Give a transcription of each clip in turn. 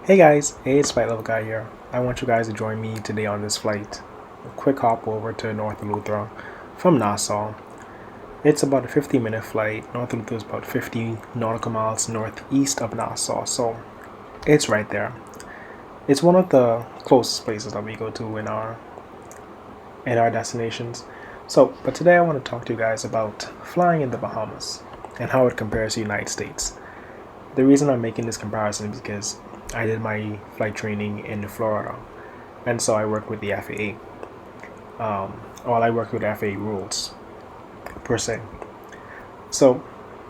Hey guys, it's FlightLevelKy here. I want you guys to join me today on this flight. A quick hop over to North Luther from Nassau. It's about a 50-minute flight. North Luther is about 50 nautical miles northeast of Nassau, so it's right there. It's one of the closest places that we go to in our destinations. But today I want to talk to you guys about flying in the Bahamas and how it compares to the United States. The reason I'm making this comparison is because I did my flight training in Florida, and so I worked with the FAA. I worked with FAA rules per se. So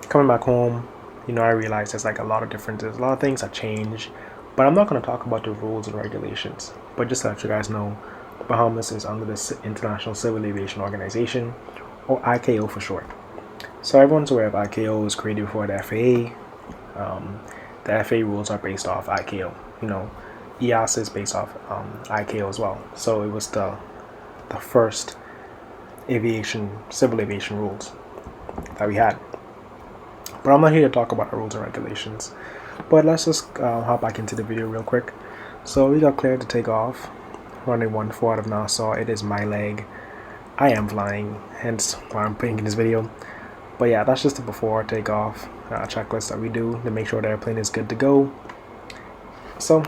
coming back home, I realized there's like a lot of differences, a lot of things that change. But I'm not going to talk about the rules and regulations. But just to let you guys know, Bahamas is under the International Civil Aviation Organization, or ICAO for short. So everyone's aware of ICAO. It was created before the FAA. The FAA rules are based off ICAO. EASA is based off ICAO as well. So it was the first civil aviation rules that we had. But I'm not here to talk about the rules and regulations. But let's just hop back into the video real quick. So we got cleared to take off, running 14 out of Nassau. It is my leg. I am flying, hence why I'm making this video. But yeah, that's just the before takeoff checklist that we do to make sure the airplane is good to go. So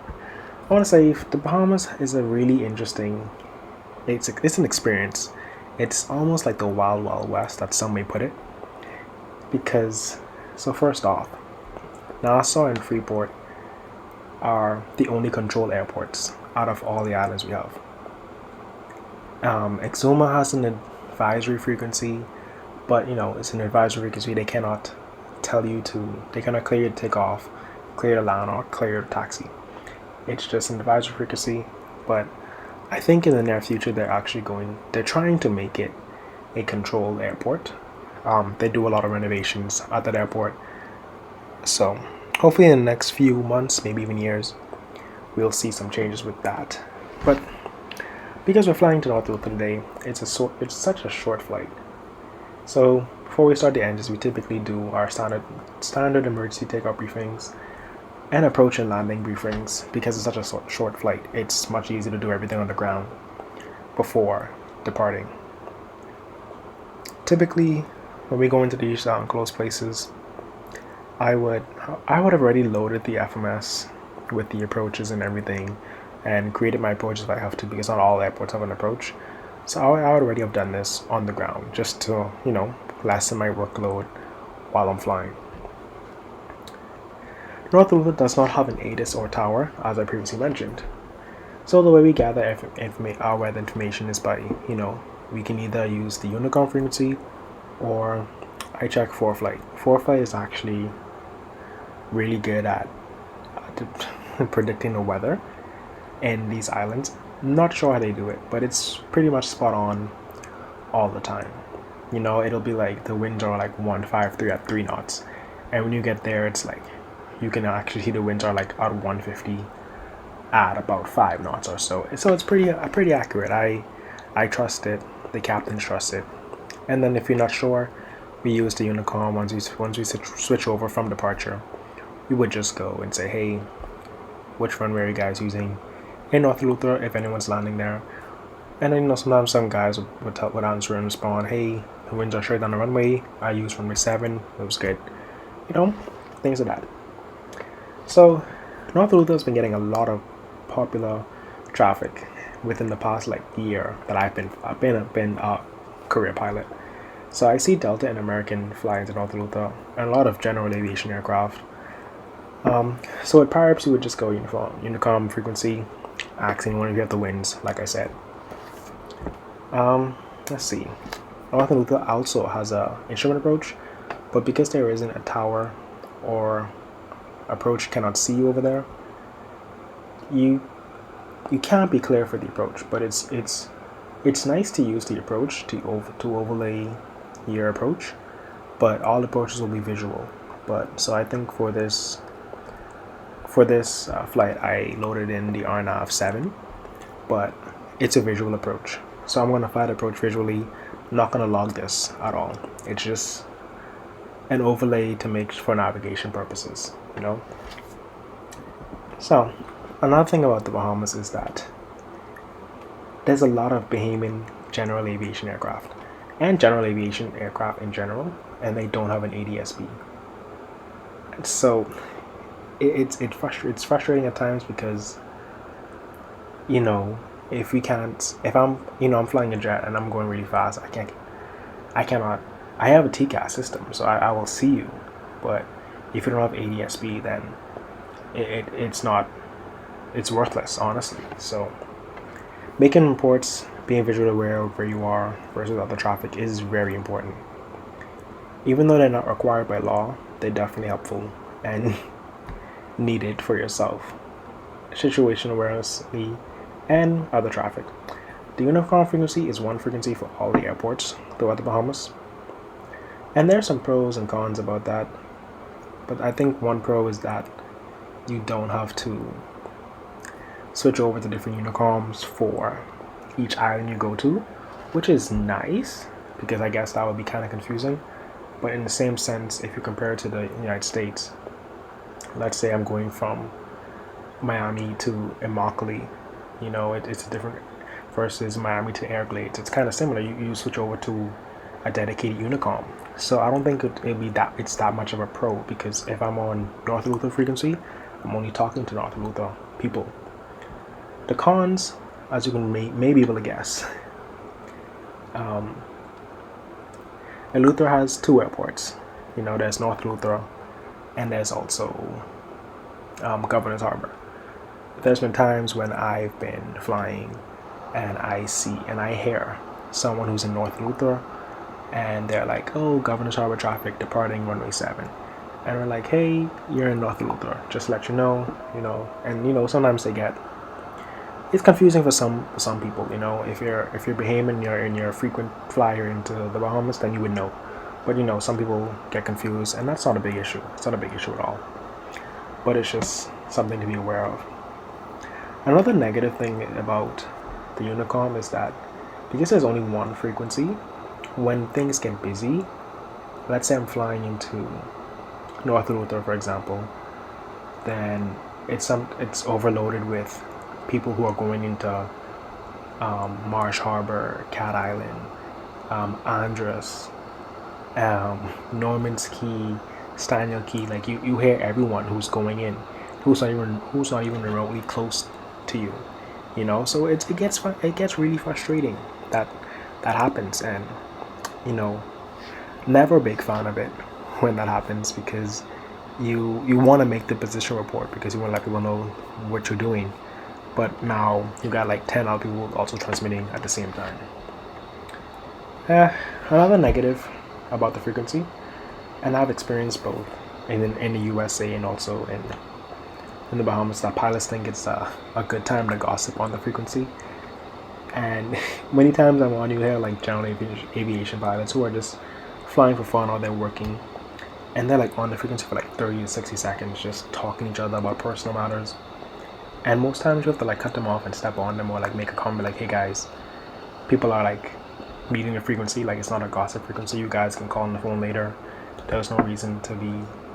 I want to say the Bahamas is a really interesting. It's an experience. It's almost like the wild wild west, that some may put it. Because first off, Nassau and Freeport are the only controlled airports out of all the islands we have. Exuma has an advisory frequency, but it's an advisory frequency. They cannot clear you to take off, clear to land, or clear to taxi. It's just an advisory frequency. But I think in the near future they're trying to make it a controlled airport. They do a lot of renovations at that airport, so hopefully in the next few months, maybe even years, we'll see some changes with that. But because we're flying to North Luther today, it's such a short flight. So before we start the engines, we typically do our standard emergency takeoff briefings and approach and landing briefings. Because it's such a short flight, it's much easier to do everything on the ground before departing. Typically, when we go into these close places, I would have already loaded the FMS with the approaches and everything, and created my approaches if I have to, because not all airports have an approach. So I would already have done this on the ground, just to lessen my workload while I'm flying. North Luther does not have an ATIS or tower, as I previously mentioned. So the way we gather our weather information is by, we can either use the Unicom frequency, or I check FlightLevelKy. FlightLevelKy is actually really good at predicting the weather in these islands. Not sure how they do it, but it's pretty much spot on all the time. It'll be like the winds are like 153 at 3 knots, and when you get there, it's like you can actually see the winds are like at 150 at about 5 knots or so. So it's pretty accurate. I trust it. The captains trust it. And then if you're not sure, we use the Unicom. Once we switch over from departure, we would just go and say, hey, which runway are you guys using in North Luther, if anyone's landing there. And then sometimes some guys would answer and respond, hey, the winds are straight down the runway, I used runway 7, it was good. Things like that. So North Luther has been getting a lot of popular traffic within the past year that I've been a career pilot. So I see Delta and American fly into North Luther, and a lot of general aviation aircraft. So at Pirates, you would just go Unicom frequency, ask anyone if you have the winds, like I said. Let's see. North Luther also has a instrument approach, but because there isn't a tower or approach cannot see you over there, you can't be clear for the approach. But it's nice to use the approach to overlay your approach, but all approaches will be visual. But so I think for this flight, I loaded in the RNAV 7, but it's a visual approach. So I'm going to fly the approach visually. I'm not going to log this at all. It's just an overlay to make for navigation purposes. So, another thing about the Bahamas is that there's a lot of Bahamian general aviation aircraft and general aviation aircraft in general, and they don't have an ADS-B. So, it's frustrating at times because, you know, if I'm flying a jet and I'm going really fast, I cannot, I have a TCAS system, so I will see you, but if you don't have ADS-B, then it's worthless, honestly. So making reports, being visually aware of where you are versus other traffic is very important. Even though they're not required by law, they're definitely helpful and needed for yourself. Situation awareness and other traffic. The uniform frequency is one frequency for all the airports throughout the Bahamas. And there are some pros and cons about that. But I think one pro is that you don't have to switch over to different uniforms for each island you go to, which is nice because I guess that would be kind of confusing. But in the same sense, if you compare it to the United States, let's say I'm going from Miami to Immokalee, it's a different versus Miami to Everglades. It's kind of similar. You switch over to a dedicated Unicom. So I don't think it's that much of a pro because if I'm on North Luther frequency, I'm only talking to North Luther people. The cons, as you can may be able to guess, Luther has two airports. There's North Luther, and there's also Governor's Harbor. There's been times when I've been flying and I hear someone who's in North Luther and they're like, oh, Governor's Harbor traffic departing runway 7. And we're like, hey, you're in North Luther, just to let you know, and sometimes it's confusing for some people, if you're Bahamian and you're a frequent flyer into the Bahamas, then you would know. But some people get confused, and that's not a big issue. It's not a big issue at all. But it's just something to be aware of. Another negative thing about the Unicom is that because there's only one frequency, when things get busy, let's say I'm flying into North Luther, for example, then it's overloaded with people who are going into Marsh Harbor, Cat Island, Andros, Norman's Key, Staniel Key. Like you hear everyone who's going in, who's not even remotely close to you. So it gets really frustrating that happens, and never a big fan of it when that happens because you want to make the position report because you want to let people know what you're doing, but now you got like 10 other people also transmitting at the same time. Another negative about the frequency, and I've experienced both in the USA and also in the Bahamas, that pilots think it's a good time to gossip on the frequency. And many times I'm on, you hear like general aviation pilots who are just flying for fun or they're working, and they're like on the frequency for like 30 to 60 seconds just talking to each other about personal matters. And most times you have to like cut them off and step on them or like make a comment like, hey guys, people are like meeting the frequency, like it's not a gossip frequency, you guys can call on the phone later. There's no reason to be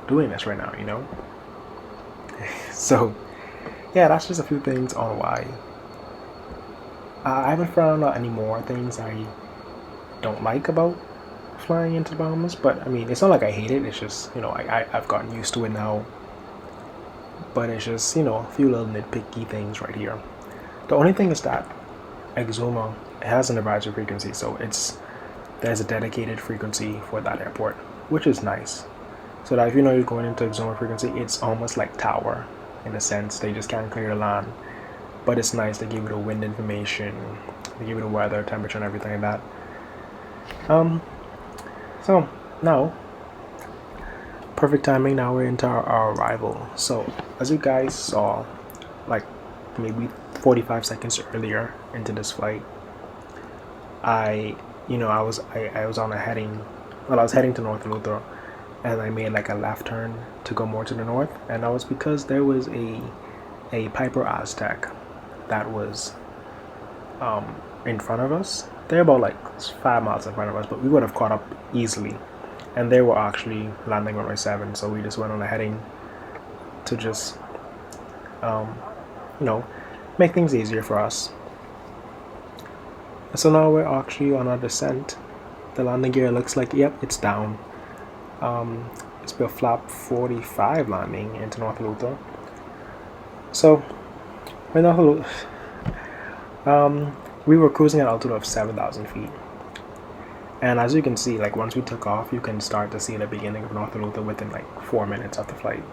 doing this right now, So yeah, that's just a few things on why I haven't found out any more things I don't like about flying into the Bahamas, but I mean, it's not like I hate it. It's just I've gotten used to it now. But it's just a few little nitpicky things right here. The only thing is that Exuma has an advisory frequency, so there's a dedicated frequency for that airport, which is nice. So that if you're going into Exuma frequency, it's almost like tower in a sense. They just can't clear the land. But it's nice. They give you the wind information, they give you the weather, temperature, and everything like that. So now, perfect timing. Now we're into our arrival. So as you guys saw, like maybe 45 seconds earlier into this flight, I was on a heading. Well, I was heading to North Luther, and I made like a left turn to go more to the north, and that was because there was a Piper Aztec that was in front of us. They're about like 5 miles in front of us, but we would have caught up easily. And they were actually landing on runway 7, so we just went on a heading to just you know, make things easier for us. So now we're actually on our descent. The landing gear looks like, yep, it's down. It's been a flap 45 landing into North Luther. So, we're North Luther. We were cruising at an altitude of 7,000 feet. And as you can see, like once we took off, you can start to see the beginning of North Luther within like 4 minutes of the flight.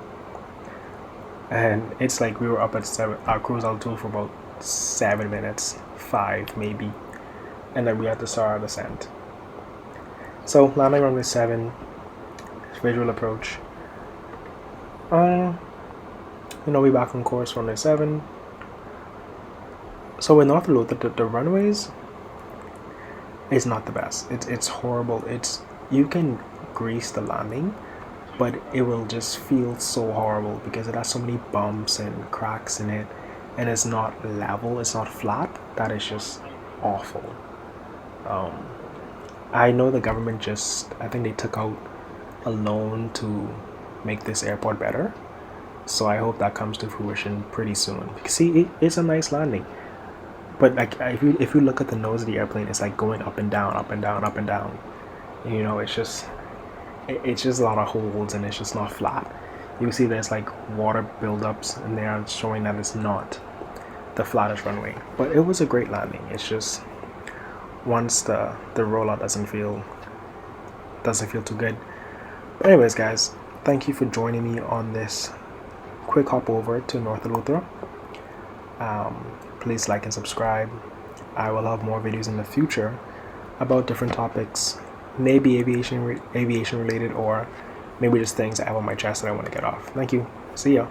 And it's like we were up at our cruise altitude for about 7 minutes, 5 maybe. And then we had to start our descent. So landing runway 7, visual approach. We back on course runway 7. So with North Luther, the runways is not the best. It's horrible. You can grease the landing, but it will just feel so horrible because it has so many bumps and cracks in it, and it's not level, it's not flat. That is just awful. I know the government I think they took out a loan to make this airport better, so I hope that comes to fruition pretty soon. See, it's a nice landing, but like if you look at the nose of the airplane, it's like going up and down, up and down, up and down. It's just a lot of holes, and it's just not flat. You see there's like water buildups, and they are showing that it's not the flattest runway. But it was a great landing. It's just once the rollout doesn't feel too good. But anyways, guys, thank you for joining me on this quick hop over to North Luther. Please like and subscribe. I will have more videos in the future about different topics, maybe aviation related, or maybe just things I have on my chest that I want to get off. Thank you. See ya.